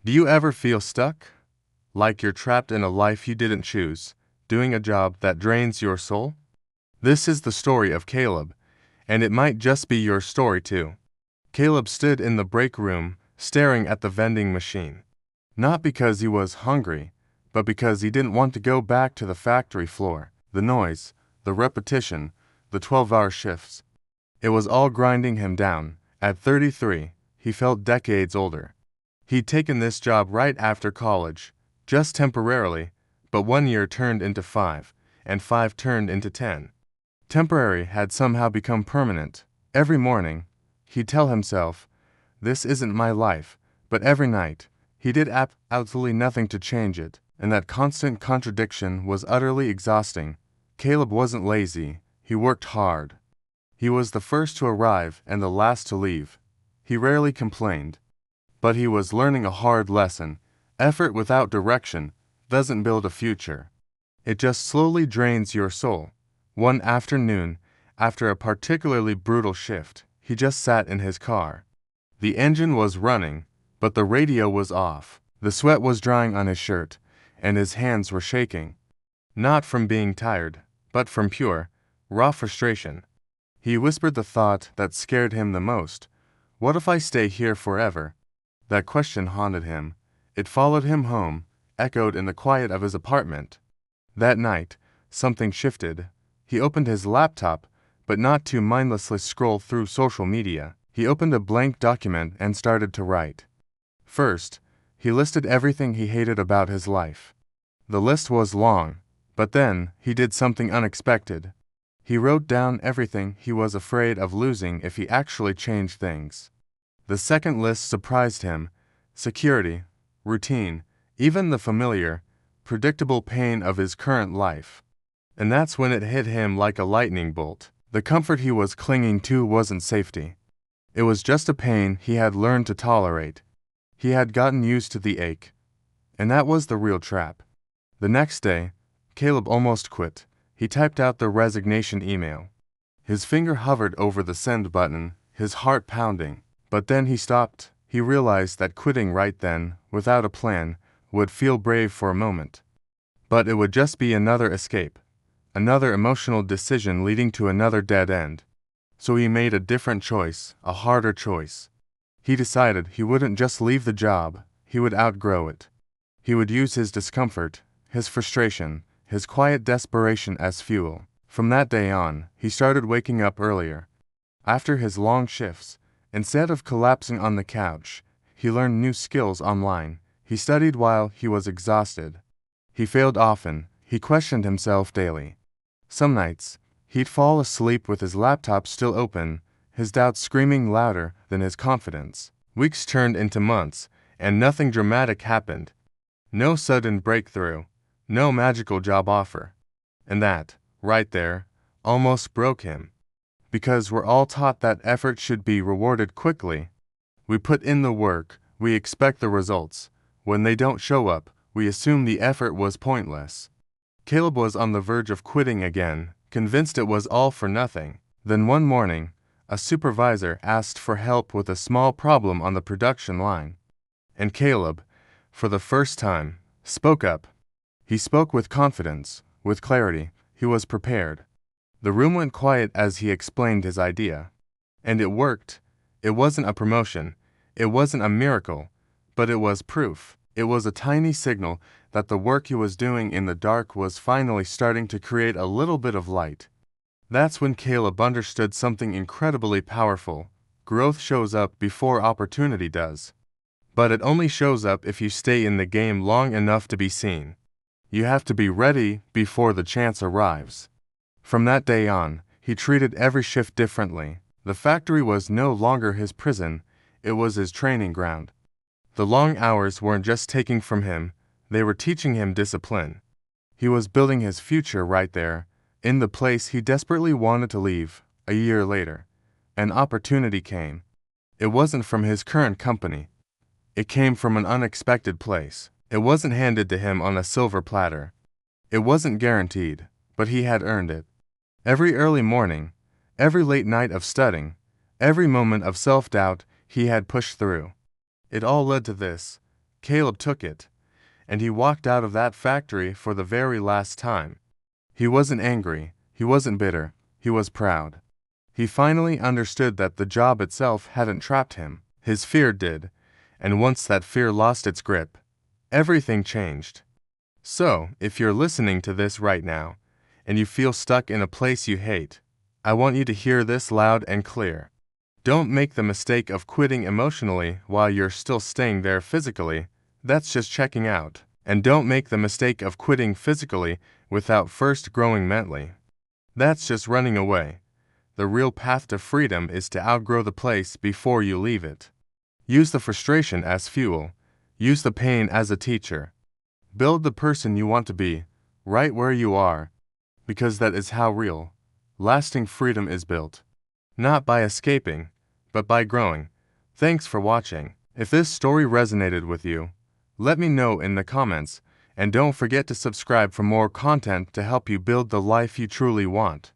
Do you ever feel stuck? Like you're trapped in a life you didn't choose, doing a job that drains your soul? This is the story of Caleb, and it might just be your story too. Caleb stood in the break room, staring at the vending machine. Not because he was hungry, but because he didn't want to go back to the factory floor. The noise, the repetition, the 12-hour shifts. It was all grinding him down. At 33, he felt decades older. He'd taken this job right after college, just temporarily, but 1 year turned into 5, and 5 turned into 10. Temporary had somehow become permanent. Every morning, he'd tell himself, "This isn't my life," but every night, he did absolutely nothing to change it, and that constant contradiction was utterly exhausting. Caleb wasn't lazy, he worked hard. He was the first to arrive and the last to leave. He rarely complained. But he was learning a hard lesson. Effort without direction doesn't build a future. It just slowly drains your soul. One afternoon, after a particularly brutal shift, he just sat in his car. The engine was running, but the radio was off. The sweat was drying on his shirt, and his hands were shaking. Not from being tired, but from pure, raw frustration. He whispered the thought that scared him the most. What if I stay here forever? That question haunted him. It followed him home, echoed in the quiet of his apartment. That night, something shifted. He opened his laptop, but not to mindlessly scroll through social media. He opened a blank document and started to write. First, he listed everything he hated about his life. The list was long, but then he did something unexpected. He wrote down everything he was afraid of losing if he actually changed things. The second list surprised him: security, routine, even the familiar, predictable pain of his current life. And that's when it hit him like a lightning bolt. The comfort he was clinging to wasn't safety. It was just a pain he had learned to tolerate. He had gotten used to the ache. And that was the real trap. The next day, Caleb almost quit. He typed out the resignation email. His finger hovered over the send button, his heart pounding. But then he stopped. He realized that quitting right then, without a plan, would feel brave for a moment. But it would just be another escape. Another emotional decision leading to another dead end. So he made a different choice, a harder choice. He decided he wouldn't just leave the job, he would outgrow it. He would use his discomfort, his frustration, his quiet desperation as fuel. From that day on, he started waking up earlier. After his long shifts, instead of collapsing on the couch, he learned new skills online. He studied while he was exhausted. He failed often. He questioned himself daily. Some nights, he'd fall asleep with his laptop still open, his doubts screaming louder than his confidence. Weeks turned into months, and nothing dramatic happened. No sudden breakthrough, no magical job offer. And that, right there, almost broke him. Because we're all taught that effort should be rewarded quickly. We put in the work, we expect the results. When they don't show up, we assume the effort was pointless. Caleb was on the verge of quitting again, convinced it was all for nothing. Then one morning, a supervisor asked for help with a small problem on the production line. And Caleb, for the first time, spoke up. He spoke with confidence, with clarity. He was prepared. The room went quiet as he explained his idea. And it worked. It wasn't a promotion. It wasn't a miracle. But it was proof. It was a tiny signal that the work he was doing in the dark was finally starting to create a little bit of light. That's when Caleb understood something incredibly powerful. Growth shows up before opportunity does. But it only shows up if you stay in the game long enough to be seen. You have to be ready before the chance arrives. From that day on, he treated every shift differently. The factory was no longer his prison, it was his training ground. The long hours weren't just taking from him, they were teaching him discipline. He was building his future right there, in the place he desperately wanted to leave. A year later, an opportunity came. It wasn't from his current company. It came from an unexpected place. It wasn't handed to him on a silver platter. It wasn't guaranteed, but he had earned it. Every early morning, every late night of studying, every moment of self-doubt he had pushed through. It all led to this, Caleb took it, and he walked out of that factory for the very last time. He wasn't angry, he wasn't bitter, he was proud. He finally understood that the job itself hadn't trapped him, his fear did, and once that fear lost its grip, everything changed. So, if you're listening to this right now, and you feel stuck in a place you hate, I want you to hear this loud and clear. Don't make the mistake of quitting emotionally while you're still staying there physically. That's just checking out. And don't make the mistake of quitting physically without first growing mentally. That's just running away. The real path to freedom is to outgrow the place before you leave it. Use the frustration as fuel. Use the pain as a teacher. Build the person you want to be, right where you are, because that is how real, lasting freedom is built. Not by escaping, but by growing. Thanks for watching. If this story resonated with you, let me know in the comments, and don't forget to subscribe for more content to help you build the life you truly want.